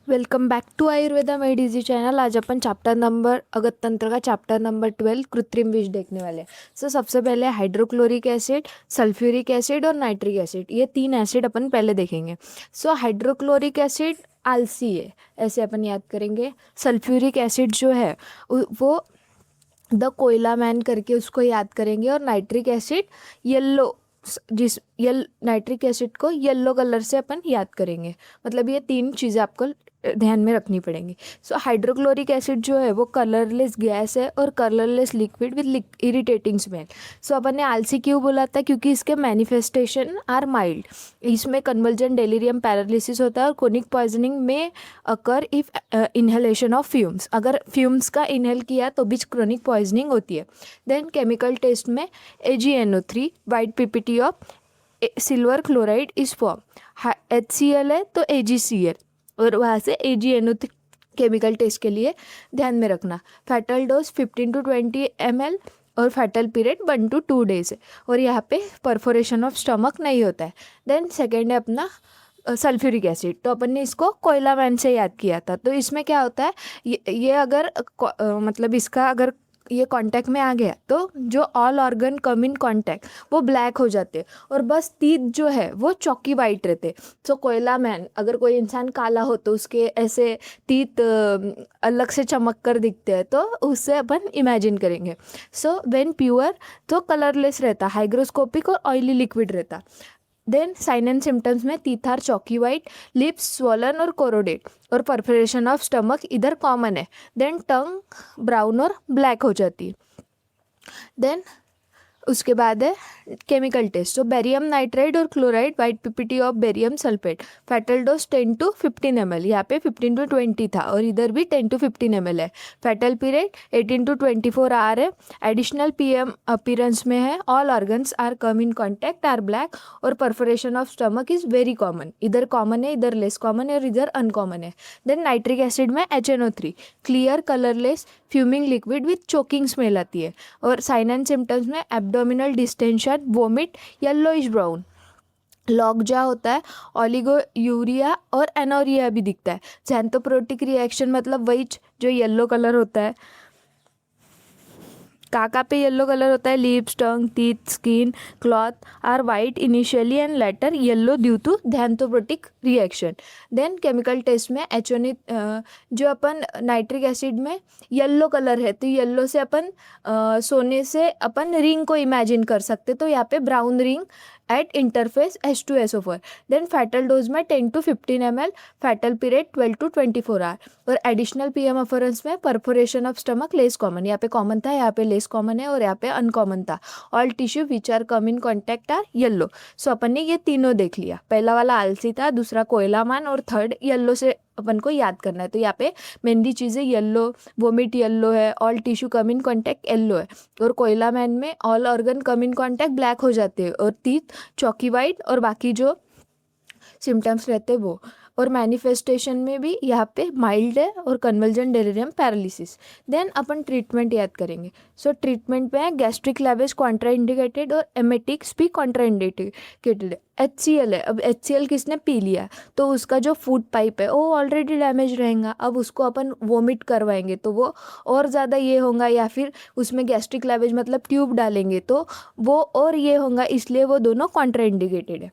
Welcome back to Ayurveda made easy channel. आज अपन chapter number अगत तंत्र का चैप्टर नंबर 12 कृत्रिम विष देखने वाले हैं। सबसे पहले हाइड्रोक्लोरिक एसिड, सल्फ्यूरिक एसिड और नाइट्रिक एसिड, ये तीन एसिड अपन पहले देखेंगे। हाइड्रोक्लोरिक एसिड आलसी है, ऐसे अपन याद करेंगे। सल्फ्यूरिक एसिड जो है वो द कोयला मैन करके उसको याद करेंगे। और nitric acid yellow, nitric acid को येलो कलर से अपन याद करेंगे। मतलब ये तीन चीज़ें आपको ध्यान में रखनी पड़ेंगी। हाइड्रोक्लोरिक एसिड जो है वो कलरलेस गैस है और colourless liquid with irritating smell. अपन ने आलसी क्यों बोला था? क्योंकि इसके मैनिफेस्टेशन आर माइल्ड। इसमें कन्वल्जन, डेलीरियम, पैरालिसिस होता है और कोनिक पॉइजनिंग में occur if inhalation of fumes. अगर फ्यूम्स का इनहेल किया तो भी क्रोनिक पॉइजनिंग होती है। देन केमिकल टेस्ट में AgNO3 white PPT of silver chloride is form. HCl है तो AgCl, और वहाँ से AgNO3 केमिकल टेस्ट के लिए ध्यान में रखना। फैटल डोज 15 to 20 ml और फैटल पीरियड 1 to 2 days है। और यहाँ पे परफोरेशन ऑफ स्टमक नहीं होता है। देन सेकेंड है अपना सल्फ्यूरिक एसिड। तो अपन ने इसको कोयला मैन से याद किया था। तो इसमें क्या होता है, ये अगर मतलब इसका अगर ये कांटेक्ट में आ गया तो जो all organ come in contact वो ब्लैक हो जाते हैं और बस टीथ जो है वो चॉकी वाइट रहते। कोयला मैन, अगर कोई इंसान काला हो तो उसके ऐसे टीथ अलग से चमक कर दिखते हैं, तो उससे अपन इमेजिन करेंगे। व्हेन प्योर तो कलरलेस रहता, हाइग्रोस्कोपिक और ऑयली लिक्विड रहता। देन साइन एंड सिम्टम्स में teeth are chalky white, lips swollen और कोरोडेट, और परफोरेशन ऑफ स्टमक इधर कॉमन है। देन टंग ब्राउन और ब्लैक हो जाती है। देन उसके बाद है केमिकल टेस्ट। बेरियम नाइट्राइड और chloride white PPT of barium sulphate. Fatal dose 10 to 15 ml, यहाँ पे 15 to 20 था और इधर भी 10 to 15 ml है। फैटल पीरियड 18 to 24 आवर है। एडिशनल PM अपीयरेंस में है, all organs are come in contact are black, और perforation of stomach is very common. इधर कॉमन है, इधर लेस कॉमन है और इधर अनकॉमन है। देन नाइट्रिक एसिड में HNO3 clear colourless fuming liquid with choking smell आती है। और साइन एंड सिम्टम्स में abdominal distension, vomit, yellowish brown, lockjaw होता है, ऑलिगो यूरिया और एनोरिया भी दिखता है। जैंथोप्रोटिक रिएक्शन मतलब वही जो येलो कलर होता है। काका पे येलो कलर होता है, lips, tongue, teeth, skin, cloth are white initially and later yellow due to xanthoproteic reaction. Then chemical test में जो अपन नाइट्रिक एसिड में येलो कलर है तो येलो से अपन सोने से अपन रिंग को इमेजिन कर सकते, तो यहाँ पे brown ring at interface H2SO4। Then fatal dose में 10 to 15 ml, fatal period 12 to 24 hour. और एडिशनल PM अफरेंस में perforation of stomach less common, यहाँ पे कॉमन था, यहाँ पे लेस कॉमन है और यहाँ पे अनकॉमन था। All tissue which are come in contact are yellow. अपन ने ये तीनों देख लिया। पहला वाला आलसी था, दूसरा कोयलामान और थर्ड येलो से अपन को याद करना है। तो यहाँ पे मेनली चीज़ें येलो, वोमिट येलो है, all tissue come in contact yellow है, और कोयला मैन में all organ come in contact black हो जाते हैं और टीथ चॉकी वाइट, और बाकी जो सिम्टम्स रहते हैं वो। और मैनिफेस्टेशन में भी यहाँ पे माइल्ड है और कन्वल्जन, डेलिरियम, पैरालिसिस। देन अपन ट्रीटमेंट याद करेंगे। ट्रीटमेंट में है गैस्ट्रिक लैवेज कॉन्ट्रा इंडिकेटेड और एमेटिक्स भी कॉन्ट्रा इंडिकेटेड है। HCl है, अब HCl किसने पी लिया तो उसका जो फूड पाइप है वो ऑलरेडी डैमेज रहेगा। अब उसको अपन वोमिट करवाएंगे तो वो और ज़्यादा ये होगा, या फिर उसमें गैस्ट्रिक लैवेज मतलब ट्यूब डालेंगे तो वो और ये होगा, इसलिए वो दोनों कॉन्ट्रा इंडिकेटेड है।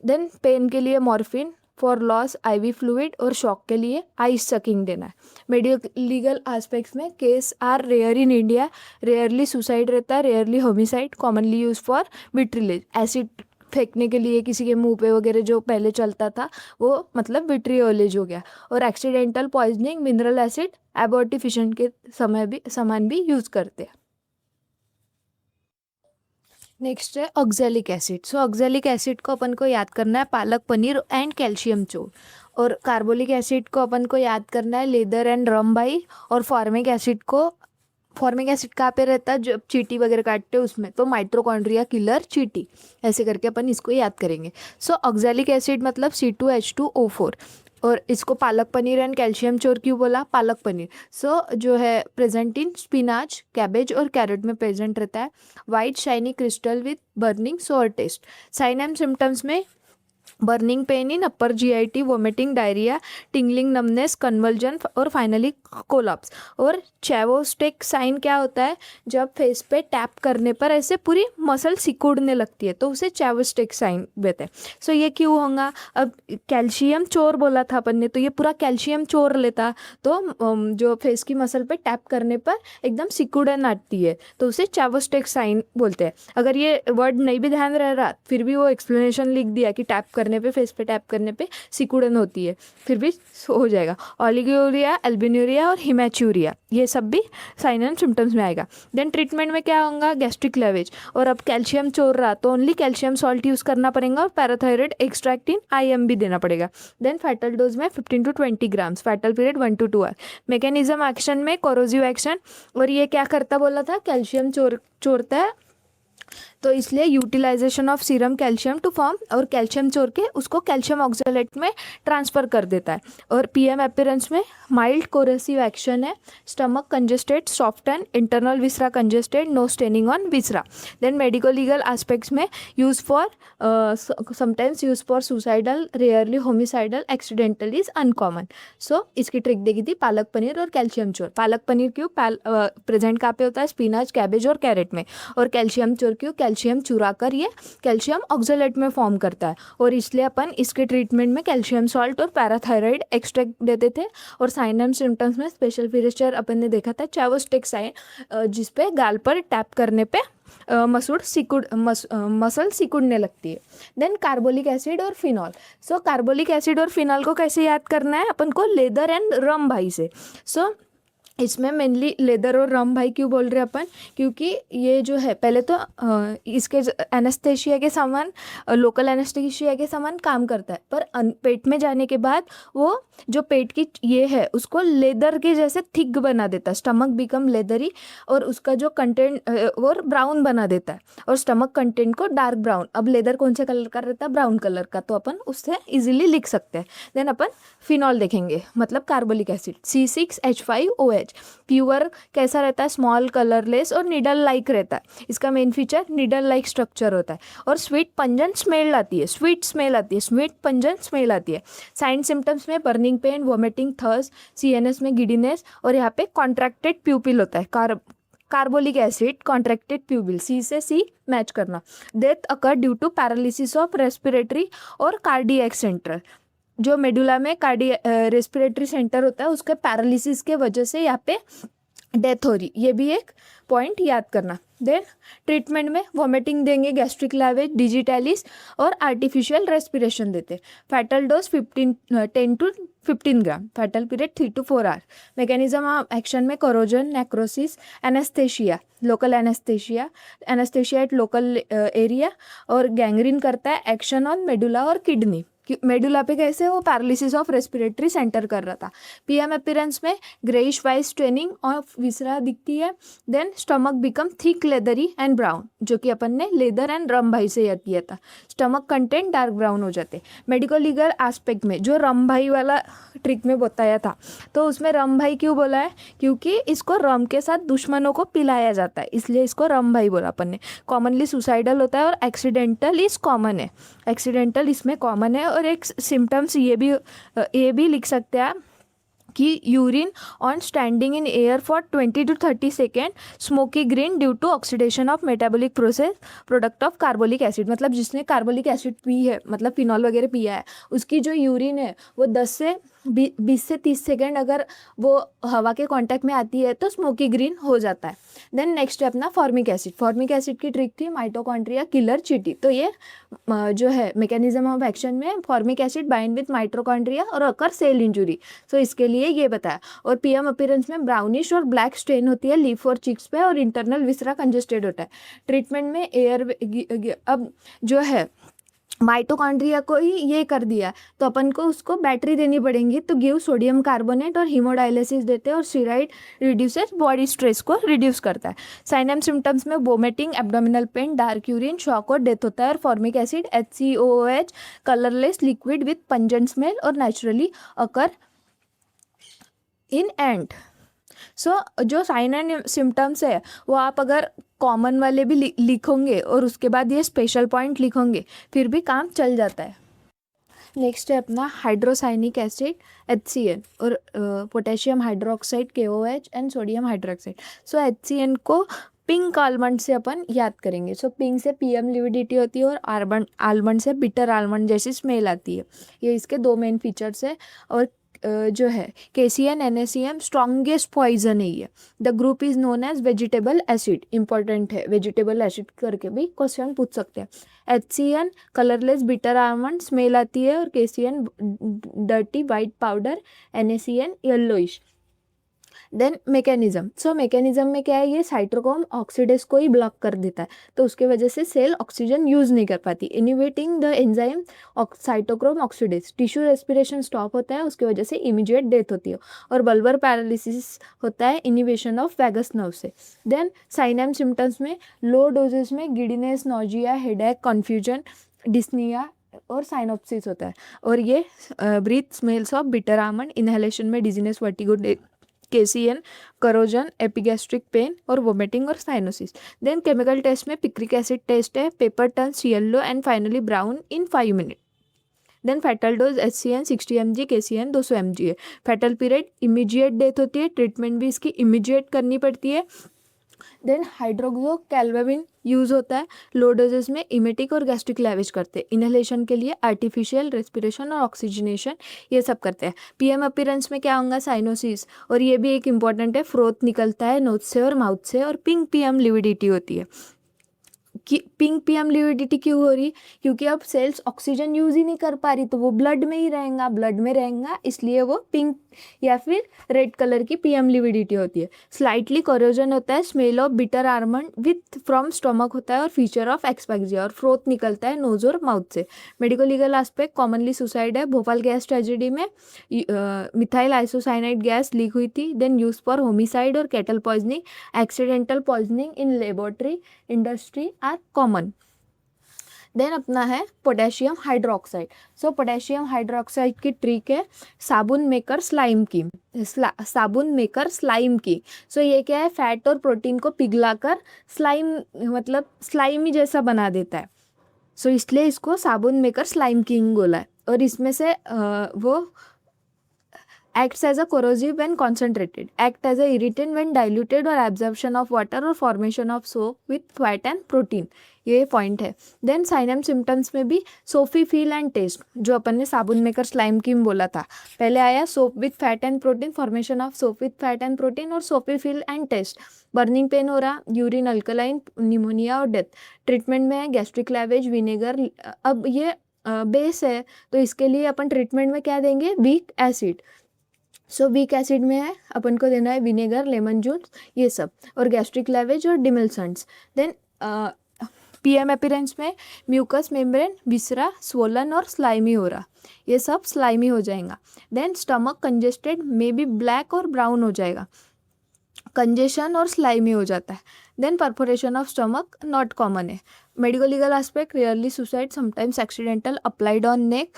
देन पेन के लिए morphine, for loss IV fluid, और शॉक के लिए आइस सकिंग देना है। मेडिकल लीगल एस्पेक्ट्स में case are rare in India, rarely suicide रहता है, rarely homicide, commonly use for vitriolage. Acid फेंकने के लिए किसी के मुंह पे वगैरह जो पहले चलता था वो मतलब विट्रियोलेज हो गया। और एक्सीडेंटल पॉइजनिंग, मिनरल एसिड एबॉर्टिफिशिएंट के समय भी सामान भी यूज करते हैं। नेक्स्ट है ऑक्जेलिक एसिड। ऑक्जेलिक एसिड को अपन को याद करना है पालक पनीर एंड कैल्शियम चोर। और कार्बोलिक एसिड को अपन को याद करना है लेदर एंड रमबाई। और फॉर्मिक एसिड कहाँ पे रहता है, जब चींटी वगैरह काटते हैं उसमें, तो माइट्रोकॉन्ड्रिया किलर चींटी, ऐसे करके अपन इसको याद करेंगे। ऑक्जेलिक एसिड मतलब C2H2O4। और इसको पालक पनीर एंड कैल्शियम चोर क्यों बोला? पालक पनीर जो है प्रेजेंट इन स्पिनाच, कैबेज और कैरेट में प्रेजेंट रहता है। White shiny crystal with burning sour taste. Sign and symptoms में burning pain in upper GIT, vomiting, diarrhoea, tingling, numbness, conversion और फाइनली कोलैप्स। और चेवोस्टेक साइन क्या होता है, जब फेस पे टैप करने पर ऐसे पूरी मसल सिकुड़ने लगती है तो उसे चेवोस्टेक साइन कहते हैं। सो ये क्यों होगा, अब कैल्शियम चोर बोला था अपन ने, तो ये पूरा कैल्शियम चोर लेता तो जो फेस की मसल पे टैप करने पर एकदम सिकुड़न आती है तो उसे चेवोस्टेक साइन बोलते हैं। अगर ये वर्ड नहीं भी ध्यान रह रहा फिर भी वो एक्सप्लेनेशन लिख दिया कि टैप करने पे, फेस पे टैप करने पे सिकुड़न होती है, फिर भी हो जाएगा। ओलिगोरिया, एल्बिन्यूरिया और हिमैच्यूरिया, ये सब भी साइन एंड सिम्टम्स में आएगा। देन ट्रीटमेंट में क्या होगा, गैस्ट्रिक लेवेज। और अब कैल्शियम चोर रहा तो ओनली कैल्शियम सॉल्ट यूज़ करना पड़ेगा और पैराथायराइड एक्सट्रैक्ट इन IM देना पड़ेगा। देन फैटल डोज में 15 to 20 grams, fatal period 1 to 2 hour. Mechanism action में कोरोजिव एक्शन, और ये क्या करता बोला था, कैल्शियम चोरता है तो इसलिए utilization of serum calcium to form, और कैल्शियम चोर के उसको कैल्शियम ऑक्सैलेट में ट्रांसफ़र कर देता है। और PM अपीयरेंस में माइल्ड कोरेसिव एक्शन है, stomach congested, soften, internal viscera congested, no staining on viscera. Then medico legal aspects में use for sometimes use for suicidal, rarely homicidal, accidental is uncommon. So इसकी trick देखी थी पालक पनीर और calcium चोर। पालक पनीर क्यों present कहाँ पे होता है, स्पिनाच, कैबेज और कैरेट में। और कैल्शियम चोर क्यों, कैल्शियम चुरा कर ये कैल्शियम ऑक्सैलेट में फॉर्म करता है, और इसलिए अपन इसके ट्रीटमेंट में कैल्शियम सॉल्ट और पैराथायराइड एक्सट्रैक्ट देते थे। और साइन एंड सिम्टम्स में स्पेशल फीचर अपन ने देखा था चेवोस्टेक साइन, जिसपे गाल पर टैप करने पे मसल सिकुड़ने लगती है। देन कार्बोलिक एसिड और फिनॉल। सो कार्बोलिक एसिड और फिनॉल को कैसे याद करना है अपन को, लेदर एंड रम भाई से। सो इसमें मेनली लेदर और रम भाई क्यों बोल रहे हैं अपन, क्योंकि ये जो है पहले तो इसके एनेस्थेशिया के समान, लोकल एनेस्थेशिया के समान काम करता है, पर पेट में जाने के बाद वो जो पेट की ये है उसको लेदर के जैसे थिक बना देता है, स्टमक बिकम लेदरी, और उसका जो कंटेंट और ब्राउन बना देता है, और स्टमक कंटेंट को डार्क ब्राउन। अब लेदर कौन से कलर का रहता है, ब्राउन कलर का, तो अपन उससे इजीली लिख सकते हैं। देन अपन फिनॉल देखेंगे, मतलब कार्बोलिक एसिड, C6H5OH। प्योर कैसा रहता है, स्मॉल, कलरलेस और निडल लाइक रहता है। इसका main feature needle like structure होता है, और स्वीट पंजन स्मेल आती है, स्वीट पंजन स्मेल आती है। साइन सिम्टम्स में burning pain, vomiting, thirst, CNS में गिडीनेस, और यहाँ पे कॉन्ट्रैक्टेड प्यूपिल होता है। Carbolic acid contracted pupil, C से C मैच करना। Death occur due to paralysis of respiratory और कार्डियक सेंटर। जो मेडुला में रेस्पिरेटरी सेंटर होता है उसके पैरालिसिस के वजह से यहाँ पे डेथ हो रही, ये भी एक पॉइंट याद करना। देन ट्रीटमेंट में वोमिटिंग देंगे, गैस्ट्रिक लैवेज, डिजिटैलिस और आर्टिफिशियल रेस्पिरेशन देते। Fatal dose 10 to 15 gram, fatal period 3 to 4 hour. Mechanism action में corrosion, necrosis, anaesthesia, local anaesthesia at local area, और गैंग्रीन करता है, एक्शन ऑन मेडुला और किडनी। मेडुला पे कैसे, वो पैरालिसिस ऑफ रेस्पिरेटरी सेंटर कर रहा था। PM अपीयरेंस में greyish white staining of viscera दिखती है। Then stomach become thick, leathery and brown, जो कि अपन ने लेदर एंड रम भाई से याद किया था। स्टमक कंटेंट डार्क ब्राउन हो जाते। मेडिकल लीगल एस्पेक्ट में जो रम भाई वाला ट्रिक में बताया था, तो उसमें रम भाई क्यों बोला है, क्योंकि इसको रम के साथ दुश्मनों को पिलाया जाता है, इसलिए इसको रम भाई बोला अपन ने। कॉमनली सुसाइडल होता है, और एक्सीडेंटल इज कॉमन है, एक्सीडेंटल इसमें कॉमन है। और एक सिम्टम्स ये भी लिख सकते हैं कि urine on standing in air for 20 to 30 second, smoky green due to oxidation of metabolic process product of carbolic acid. मतलब जिसने कार्बोलिक एसिड पी है, मतलब फिनॉल वगैरह पिया है, उसकी जो यूरिन है वो 20 से 30 सेकेंड अगर वो हवा के कांटेक्ट में आती है तो स्मोकी ग्रीन हो जाता है। देन नेक्स्ट है अपना फॉर्मिक एसिड की ट्रिक थी माइटोकॉन्ड्रिया किलर चीटी। तो ये जो है मैकेनिज्म ऑफ एक्शन में formic acid bind with mitochondria और अकर सेल इंजुरी, सो इसके लिए ये बताया। और PM अपीयरेंस में ब्राउनिश और ब्लैक स्टेन होती है लीफ और चिक्स पे, और इंटरनल विसरा कंजेस्टेड होता है। ट्रीटमेंट में एयर, अब जो है माइटोकॉन्ड्रिया को ही ये कर दिया तो अपन को उसको बैटरी देनी पड़ेगी, तो गिव सोडियम कार्बोनेट और हीमोडायलिसिस देते हैं, और स्टीरॉइड रिड्यूसेस बॉडी स्ट्रेस को रिड्यूस करता है। साइन एंड सिम्टम्स में vomiting, abdominal pain, dark urine, shock और डेथ होता है। और formic acid HCOOH colourless liquid with pungent smell और नेचुरली अकर इन एंड। सो जो साइन एंड सिम्टम्स है वो आप अगर कॉमन वाले भी लिखोगे और उसके बाद ये स्पेशल पॉइंट लिखोगे फिर भी काम चल जाता है। नेक्स्ट है अपना हाइड्रोसाइनिक एसिड HCl और potassium hydroxide KOH and sodium hydroxide. So HCl को पिंक आलमंड से अपन याद करेंगे. सो पिंक से PM लिविडिटी होती है और आलमंड से बिटर आलमंड जैसी स्मेल आती है. ये इसके दो मेन फीचर्स है. और जो है KCN NaCN स्ट्रॉन्गेस्ट पॉइजन है ये. The group is known as vegetable acid. Important है, वेजिटेबल एसिड करके भी क्वेश्चन पूछ सकते हैं. HCN colourless bitter almond smell आती है और KCN dirty white powder, NaCN yellowish. Then mechanism. So mechanism में क्या है, ये साइटोक्रोम ऑक्सीडेज को ही ब्लॉक कर देता है, तो उसके वजह से सेल ऑक्सीजन यूज नहीं कर पाती. Inhibiting the enzyme cytochrome oxidase. Tissue respiration stop होता है, उसकी वजह से इमीडिएट डेथ होती है. और बल्बर पैरालिसिस होता है इनिवेशन ऑफ वैगस नर्व से. देन साइन एंड सिम्टम्स में लो डोजेस में giddiness, nausea, headache, confusion, dyspnoea और साइनोप्सिस होता है. और ये breath smells of bitter almond. Inhalation में dizziness, vertigo, KCN, corrosion, epigastric pain और वोमिटिंग और साइनोसिस. देन केमिकल टेस्ट में पिक्रिक एसिड टेस्ट है. Paper turns yellow and finally brown in 5 minute. Then fatal dose HCN 60 mg, KCN 200 mg है. Fatal period immediate death होती है. Treatment भी इसकी immediate करनी पड़ती है. देन हाइड्रोक्सोकैल्वेबिन यूज़ होता है. लो डोजेस में इमेटिक और गैस्ट्रिक लैवेज करते हैं. इनहेलेशन के लिए आर्टिफिशियल रेस्पिरेशन और ऑक्सीजनेशन ये सब करते हैं. PM अपीयरेंस में क्या होगा, साइनोसिस. और ये भी एक इंपॉर्टेंट है, फ्रोथ निकलता है नोज से और माउथ से. और पिंक PM लिविडिटी होती है. कि पिंक PM लिविडिटी क्यों हो रही, क्योंकि अब सेल्स ऑक्सीजन यूज ही नहीं कर पा रही, तो वो ब्लड में ही रहेगा, ब्लड में रहेगा, इसलिए वो पिंक या फिर रेड कलर की PM लिविडिटी होती है. स्लाइटली कोरोजन होता है. Smell of bitter almond with from stomach होता है. और फीचर ऑफ एक्सपैक्सिया और फ्रोथ निकलता है नोज और माउथ से. Medico legal aspect commonly suicide है. भोपाल गैस ट्रेजेडी में मिथाइल आइसोसाइनाइड गैस लीक हुई थी. देन यूज फॉर होमिसाइड और cattle poisoning. Accidental poisoning in laboratory industry are common. Then अपना है potassium hydroxide. So potassium hydroxide की trick है साबुन मेकर स्लाइम की. साबुन मेकर स्लाइम की. सो ये क्या है, फैट और प्रोटीन को पिघलाकर स्लाइम, मतलब स्लाइमी जैसा बना देता है. सो इसलिए इसको साबुन मेकर स्लाइम किंग बोला है. और इसमें से वो acts as a corrosive when concentrated, act as a irritant when diluted or absorption of water or formation of soap with fat and protein. ये पॉइंट है. देन साइन एंड सिम्टम्स में भी सोफी फील एंड टेस्ट, जो अपन ने साबुन maker slime किम बोला था. पहले आया soap with fat and protein, formation of soap with fat and protein और soapy feel and taste. Burning pain हो रहा, यूरिन अल्कलाइन, निमोनिया और डेथ. ट्रीटमेंट में है गैस्ट्रिक लैवेज, विनेगर. अब ये बेस है, तो इसके लिए अपन ट्रीटमेंट में क्या देंगे, weak acid. So weak acid में है, अपन को देना है विनेगर, लेमन जूस, ये सब. और गैस्ट्रिक लैवेज और डिमिल्सन्स. देन PM अपीयरेंस में म्यूकस मेम्ब्रेन विसरा, स्वोलन और स्लाइमी हो रहा, ये सब स्लाइमी हो जाएगा. Then stomach congested, may be black और ब्राउन हो जाएगा, कंजेशन और स्लाइमी हो जाता है. Then perforation of stomach not common है. Medico legal aspect rarely suicide, sometimes accidental, applied on neck,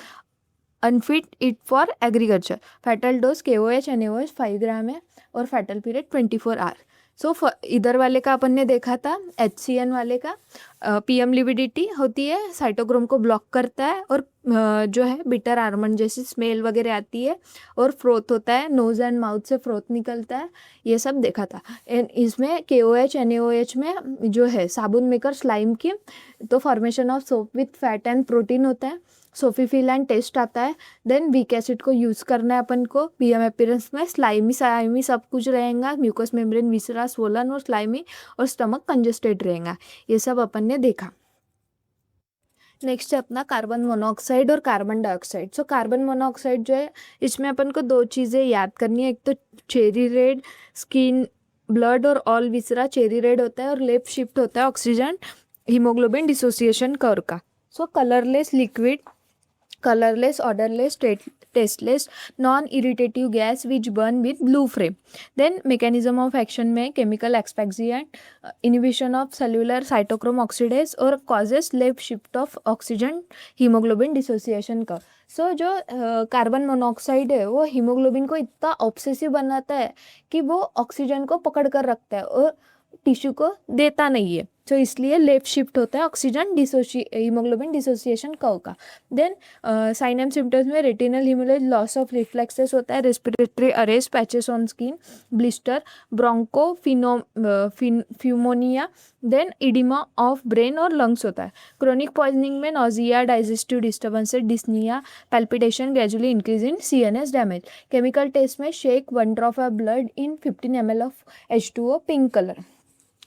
unfit it for agriculture. Fatal dose KOH NaOH 5 gram है और फैटल पीरियड 24 आवर. सो इधर वाले का अपन ने देखा था, HCN वाले का PM लिविडिटी होती है, साइटोक्रोम को ब्लॉक करता है और जो है बिटर आलमंड जैसी स्मेल वगैरह आती है और फ्रोथ होता है, नोज एंड माउथ से फ्रोथ निकलता है, ये सब देखा था. इसमें KOH NaOH में जो है साबुन मेकर स्लाइम की, तो formation of soap with fat and protein होता है. सोफी फील एंड टेस्ट आता है. देन वीक एसिड को यूज़ करना है अपन को. PM अपीयरेंस में स्लाइमी स्लाइमी सब कुछ रहेगा, म्यूकस मेम्ब्रेन विसरा, स्वोलन और स्लाइमी, और स्टमक कंजेस्टेड रहेगा. ये सब अपन ने देखा. नेक्स्ट है अपना कार्बन मोनोऑक्साइड और carbon dioxide. So carbon monoxide जो है, इसमें अपन को दो चीज़ें याद करनी है. एक तो चेरी रेड स्किन, ब्लड और ऑल विसरा चेरी रेड होता है और लेफ्ट शिफ्ट होता है ऑक्सीजन हीमोग्लोबिन डिसोसिएशन कर्व का. So colourless liquid, colorless, odorless, tasteless, non-irritative gas which burn with blue flame. Then mechanism of action में chemical asphyxiant, inhibition of cellular cytochrome oxidase और causes left shift of oxygen hemoglobin dissociation का. सो जो carbon monoxide है वो haemoglobin को इतना obsessive बनाता है कि वो ऑक्सीजन को पकड़ कर रखता है और टिश्यू को देता नहीं है. सो इसलिए लेफ्ट शिफ्ट होता है ऑक्सीजन हीमोग्लोबिन डिसोसिएशन कर्व का। देन साइन एंड सिम्टम्स में retinal haemorrhage, loss of reflexes होता है, respiratory arrest, patches on skin, blister, bronchopneumonia, then oedema of brain और लंग्स होता है। क्रोनिक पॉइजनिंग में nausea, digestive disturbances, dyspnoea, palpitation gradually increase in CNS damage. Chemical test में shake 1 drop of blood in 15 ml of H2O, pink colour.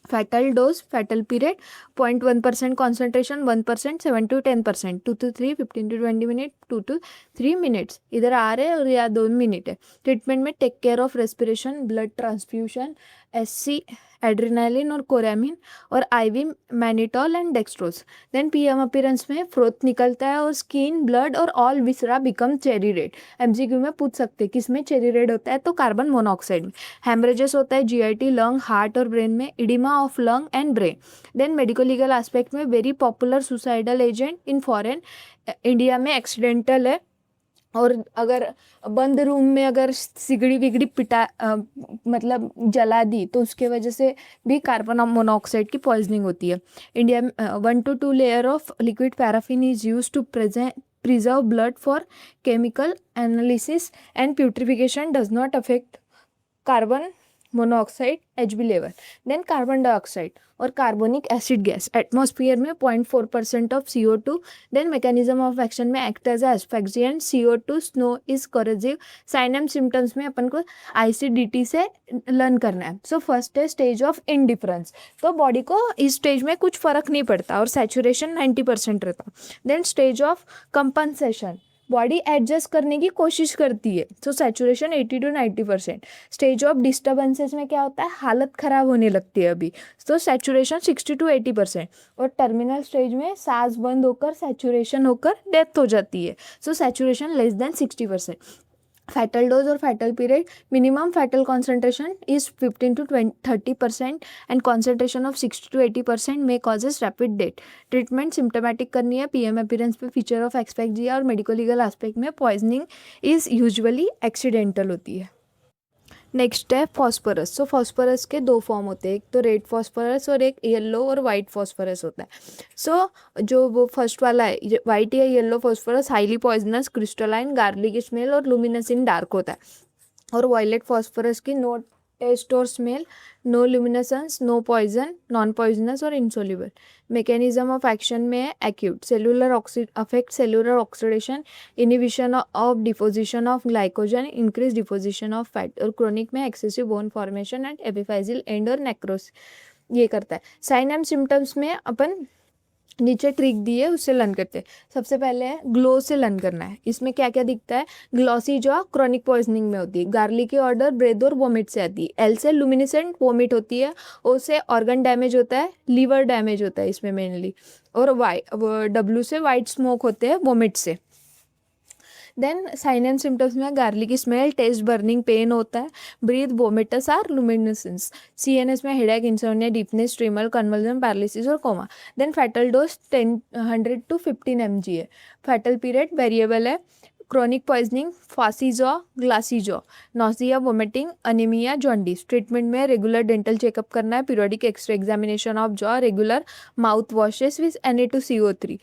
Fatal dose, fatal period 0.1% concentration, 1%, 7 to 10%, 2 to 3, 15 to 20 minutes, 2 to 3 minutes। इधर आ रहे हैं और या 2 minute है। Treatment में take care of respiration, blood transfusion, SC adrenaline और coramine और IV mannitol and dextrose. Then PM appearance में फ्रोथ निकलता है और स्किन, ब्लड और all viscera become cherry red. MCQ में पूछ सकते हैं किस में चेरी रेड होता है, तो कार्बन मोनोऑक्साइड में। हेमरेजेस होता है GIT, लंग, हार्ट और ब्रेन में, oedema of lung and brain. Then medical legal aspect में very popular suicidal agent in foreign, India में एक्सीडेंटल है। और अगर बंद रूम में अगर सिगड़ी विगड़ी मतलब जला दी तो उसके वजह से भी कार्बन मोनोऑक्साइड की पॉइजनिंग होती है। इंडिया में 1 to 2 layer of liquid paraffin is use to preserve blood for chemical analysis and purification, does not affect carbon monoxide HB level. Then carbon dioxide और कार्बोनिक एसिड गैस एटमॉस्फेयर में 0.4% of CO2। Then mechanism of action में act as asphyxiant, CO2 snow is corrosive. Sign and symptoms में अपन को ICDT से learn करना है। So first है स्टेज ऑफ इनडिफरेंस, तो बॉडी को इस स्टेज में कुछ फर्क नहीं पड़ता और सैचुरेशन 90% रहता। Then stage of compensation, body adjust करने की कोशिश करती है, तो saturation 80 to 90%। Stage of disturbances में क्या होता है, हालत ख़राब होने लगती है अभी, तो सैचुरेशन 60 to 80%। और टर्मिनल स्टेज में सांस बंद होकर सैचुरेशन होकर डेथ हो जाती है, so saturation less than 60%। Fatal dose और fatal period, minimum fatal concentration is 15 to 30% and concentration of 60 to 80% में causes rapid death. Treatment symptomatic करनी है, PM अपीयरेंस पे फीचर ऑफ एक्सपेक्जिया और मेडिकल लीगल एस्पेक्ट में पॉइजनिंग इज यूजुअली एक्सीडेंटल होती है। Next है फॉस्फोरस। सो फॉस्फोरस के 2 फॉर्म होते हैं, एक तो रेड फॉस्फोरस और एक येलो और वाइट फॉस्फोरस होता है। सो जो वो फर्स्ट वाला है वाइट या yellow phosphorus highly poisonous, crystalline, garlic smell और लुमिनस इन डार्क होता है। और वायलेट फॉस्फोरस की नो टेस्ट और smell, no luminescence, no poison, non poisonous और इनसोल्यूबल। मैकेनिज्म ऑफ एक्शन में है acute cellular affect cellular oxidation, inhibition of deposition of glycogen, increase deposition of fat. और chronic में excessive bone formation and epiphyseal end और necrosis ये करता है। Sign and symptoms में अपन नीचे ट्रिक दी है उससे लर्न करते हैं। सबसे पहले है ग्लो से लर्न करना है। इसमें क्या क्या दिखता है, ग्लॉसी जो क्रॉनिक पॉइजनिंग में होती है, गार्लिक की ऑर्डर ब्रेथ और वोमिट से आती है, L से लुमिनिसेंट वोमिट होती है, O से ऑर्गन डैमेज होता है, लीवर डैमेज होता है इसमें मेनली, और W से वाइट स्मोक होते हैं वोमिट से। देन साइन एंड सिम्टम्स में garlic smell, taste burning pain होता है, breath vomitus are luminescence. CNS में headache, insomnia, deepness, tremor, convulsion, paralysis और coma. Then fatal dose 100 to 15 mg है। फैटल पीरियड वेरिएबल है। Chronic poisoning, phossy jaw, glassy jaw, nausea, vomiting, anaemia, jaundice. Treatment में regular dental checkup करना है, periodic X-ray examination of jaw, regular mouth washes with Na2CO3।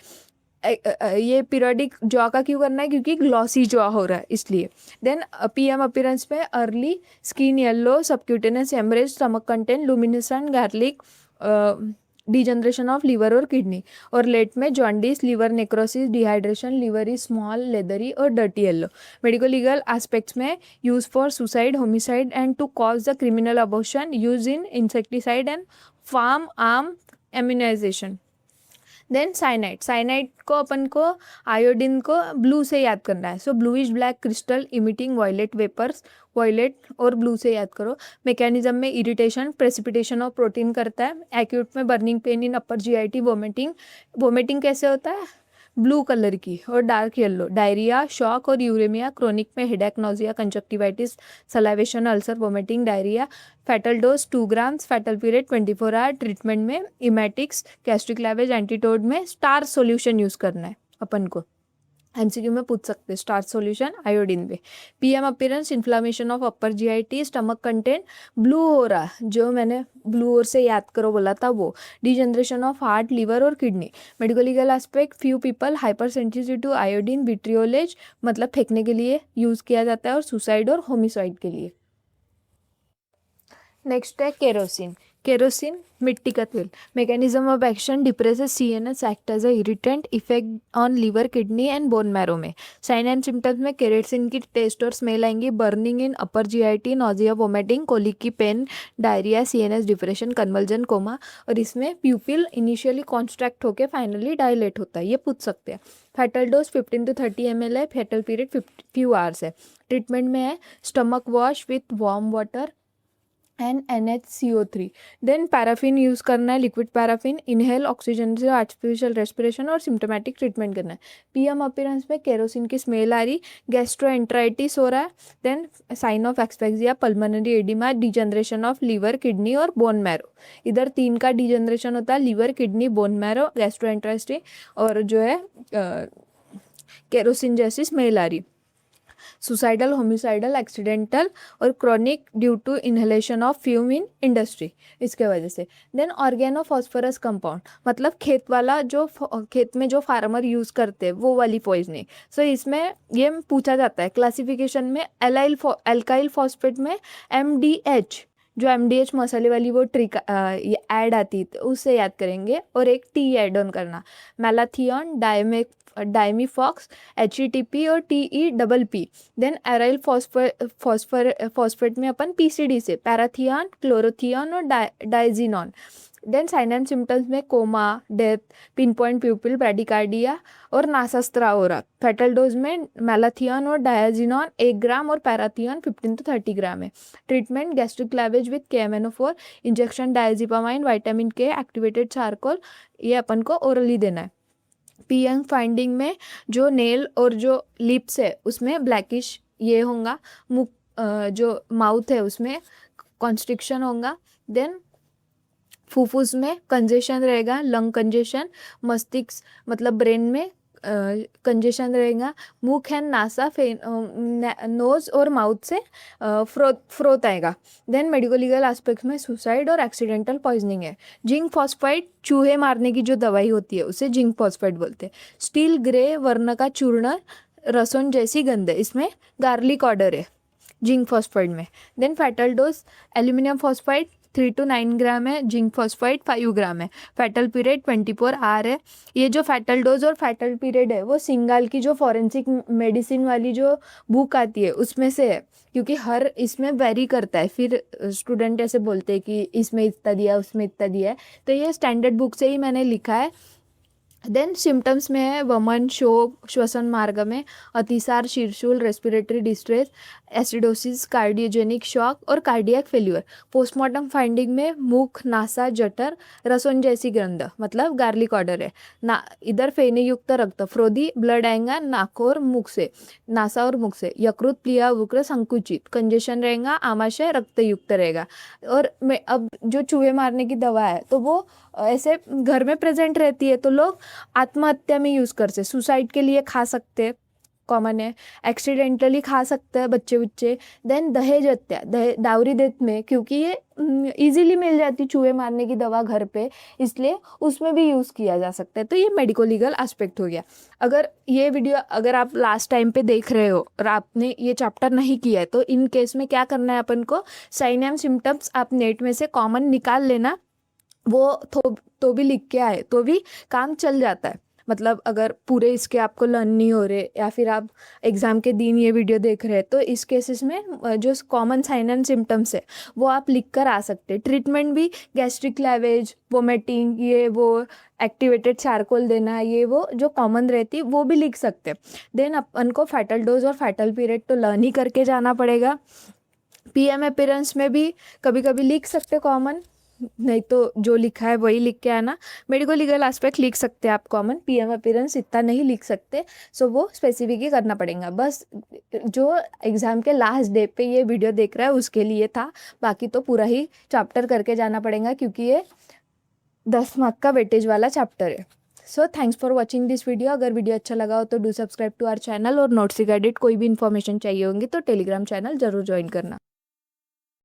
ये periodic jaw का क्यों करना है, क्योंकि ग्लॉसी जॉ हो रहा है इसलिए। देन PM अपीयरेंस में early skin yellow, subcutaneous haemorrhage, stomach content, luminescent, garlic, degeneration of liver और किडनी। और लेट में jaundice, liver necrosis, dehydration, liver is small, leathery और dirty yellow. Medical legal aspects में use for suicide, homicide and to cause the criminal abortion, use in insecticide and farm arm immunisation. Then cyanide को अपन को iodine को blue से याद करना है। So bluish black crystal emitting violet vapours, violet और ब्लू से याद करो। मैकेनिज्म में इरिटेशन, प्रेसिपिटेशन ऑफ प्रोटीन करता है। एक्यूट में burning pain in upper GIT, vomiting कैसे होता है, ब्लू कलर की और डार्क येलो, डायरिया, शॉक और यूरेमिया। क्रोनिक में headache, nausea, conjunctivitis, salivation, ulcer, vomiting, diarrhoea. Fatal dose 2 grams, fatal period 24 hour. Treatment में इमेटिक्स, गैस्ट्रिक लैवेज, एंटीटोड में starch solution use करना है अपन को। एमसीक्यू में पूछ सकते हैं। स्टार्च सॉल्यूशन आयोडीन पे। PM appearance inflammation of upper GIT, stomach content blue हो रहा, जो मैंने ब्लू और से याद करो बोला था वो। डिजनरेशन ऑफ हार्ट, लिवर और kidney. Medical legal aspect, few people hyper sensitive to iodine, vitriolage मतलब फेंकने के लिए यूज़ किया जाता है, और सुसाइड और होमिसाइड के लिए। नेक्स्ट है केरोसिन। केरोसिन मिट्टी का तेल। Mechanism of action, depresses CNS, act as a irritant, effect on liver, kidney and bone marrow में। साइन एंड सिम्टम्स में केरोसिन की टेस्ट और स्मेल आएंगी, burning in upper GIT, nausea, vomiting, colic की pain, diarrhoea, CNS depression, convulsion, coma. और इसमें pupil initially constrict होकर finally dilate होता है, ये पूछ सकते हैं। फेटल डोज 15 to 30 ml है, फेटल पीरियड फ्यू आवर्स है। ट्रीटमेंट में है stomach wash with warm water and NHCO3। Then paraffin use करना है, लिक्विड पैराफिन, इनहेल ऑक्सीजन से आर्टिफिशियल रेस्पिरेशन, और सिम्टोमेटिक ट्रीटमेंट करना है। पीएम अपीयरेंस में केरोसिन की स्मेल आ रही, गैस्ट्रोएंटराइटिस हो रहा है, then sign of asphyxia, pulmonary oedema, degeneration of liver, kidney और बोन मैरो। इधर 3 का डिजनरेशन होता है, liver, kidney, bone marrow, gastroenteritis, और जो है केरोसिन जैसी स्मेल आ रही। सुसाइडल, होमिसाइडल, एक्सीडेंटल और chronic due to inhalation of fume in industry, इसके वजह से। देन ऑर्गेनो फॉस्फोरस कंपाउंड मतलब खेत वाला जो खेत में जो फार्मर यूज़ करते हैं वो वाली पॉइजनिंग। सो इसमें ये पूछा जाता है क्लासिफिकेशन में, एल्काइल फॉस्फेट में MDH, जो MDH मसाले वाली वो ट्रिक ऐड आती तो उससे याद करेंगे, और एक T ऐड ऑन करना, मैलाथियन, डायमीफॉक्स, HETP और TEPP। देन एराइल फॉस्फेट में अपन PCD से पैराथियन, क्लोरोथियन और diazinon. Then sign and symptoms में coma, death, pin point pupil, bradycardia और नासास्त्रा हो रहा। फेटल डोज में मैलाथियन और डायजीनॉन 1 ग्राम और पैराथियन 15 to 30 ग्राम है। Treatment gastric lavage with KMNO4, injection diazepam, vitamin K, activated charcoal, ये अपन को ओरली देना है। पीएम फाइंडिंग में जो नेल और जो लिप्स है उसमें ब्लैकिश ये होगा, मुख जो माउथ है उसमें कॉन्स्ट्रिक्शन होगा। देन फुफ्फुस में कंजेशन रहेगा, लंग कंजेशन, मस्तिष्क मतलब ब्रेन में कंजेशन रहेगा, मुख एंड नासा, नोज और माउथ से फ्रोथ आएगा। देन मेडिको लीगल एस्पेक्ट में सुसाइड और एक्सीडेंटल पॉइजनिंग है। जिंक फॉस्फाइड चूहे मारने की जो दवाई होती है उसे जिंक फॉस्फाइड बोलते हैं। स्टील ग्रे वर्ण का चूर्ण, रसोन जैसी गंध है, इसमें गार्लिक ऑर्डर है जिंक फॉस्फाइड में। Then fatal dose aluminium phosphide 3 to 9 gram है, जिंक फॉस्फाइड 5 ग्राम है। फैटल पीरियड 24 आवर है। ये जो फैटल डोज और फैटल पीरियड है वो सिंगाल की जो फॉरेंसिक मेडिसिन वाली जो बुक आती है उसमें से है, क्योंकि हर इसमें वेरी करता है, फिर स्टूडेंट ऐसे बोलते हैं कि इसमें इतना दिया उसमें इतना दिया है, तो ये स्टैंडर्ड बुक से ही मैंने लिखा है। देन सिम्टम्स में है वमन, शोक, श्वसन मार्ग में अतिसार, शीर्षूल, respiratory distress, acidosis, cardiogenic shock और कार्डियक फेल्यूर। पोस्टमार्टम फाइंडिंग में मुख, नासा, जठर, रसोन जैसी ग्रंथ मतलब गार्लिक ऑर्डर है ना। इधर फेने युक्त रक्त, फ्रोदी, ब्लड आएगा नाक और मुख से, नासा और मुख से। यकृत, प्लिया, वक्र संकुचित, कंजेशन रहेगा, आमाशय रक्त युक्त रहेगा। और अब जो चूहे मारने की दवा है तो वो ऐसे घर में प्रेजेंट रहती है तो लोग आत्महत्या में यूज़ करते, सुसाइड के लिए खा सकते, कॉमन है। एक्सीडेंटली खा सकते हैं बच्चे। देन दहेज हत्या, डाउरी डेथ में, क्योंकि ये इजीली मिल जाती चूहे मारने की दवा घर पे, इसलिए उसमें भी यूज़ किया जा सकता है। तो ये मेडिको लीगल एस्पेक्ट हो गया। अगर ये वीडियो अगर आप लास्ट टाइम पे देख रहे हो और आपने ये चैप्टर नहीं किया है तो इन केस में क्या करना है अपन को, साइन एंड सिम्टम्स आप नेट में से कॉमन निकाल लेना, वो तो भी लिख के आए तो भी काम चल जाता है। मतलब अगर पूरे इसके आपको लर्न नहीं हो रहे या फिर आप एग्ज़ाम के दिन ये वीडियो देख रहे हैं तो इस केसेस में जो कॉमन साइन एंड सिम्टम्स है वो आप लिख कर आ सकते हैं। ट्रीटमेंट भी गैस्ट्रिक लैवेज, वोमिटिंग, ये वो एक्टिवेटेड चारकोल देना, ये वो जो कॉमन रहती है वो भी लिख सकते हैं। देन अपन को फैटल डोज और फैटल पीरियड तो लर्न ही करके जाना पड़ेगा। पीएम अपीयरेंस में भी कभी कभी लिख सकते कॉमन, नहीं तो जो लिखा है वही लिख के आना। मेडिको लीगल एस्पेक्ट लिख सकते हैं आप कॉमन, पीएम अपीयरेंस इतना नहीं लिख सकते, सो वो स्पेसिफिक ही करना पड़ेगा। बस जो एग्ज़ाम के लास्ट डे पे ये वीडियो देख रहा है उसके लिए था, बाकी तो पूरा ही चैप्टर करके जाना पड़ेगा क्योंकि ये 10 मार्क का वेटेज वाला चैप्टर है। So thanks for watching this video. अगर वीडियो अच्छा लगा हो तो do subscribe to our channel, और नोट्स रिगार्डेड कोई भी इन्फॉर्मेशन चाहिए होंगी तो टेलीग्राम चैनल ज़रूर ज्वाइन करना।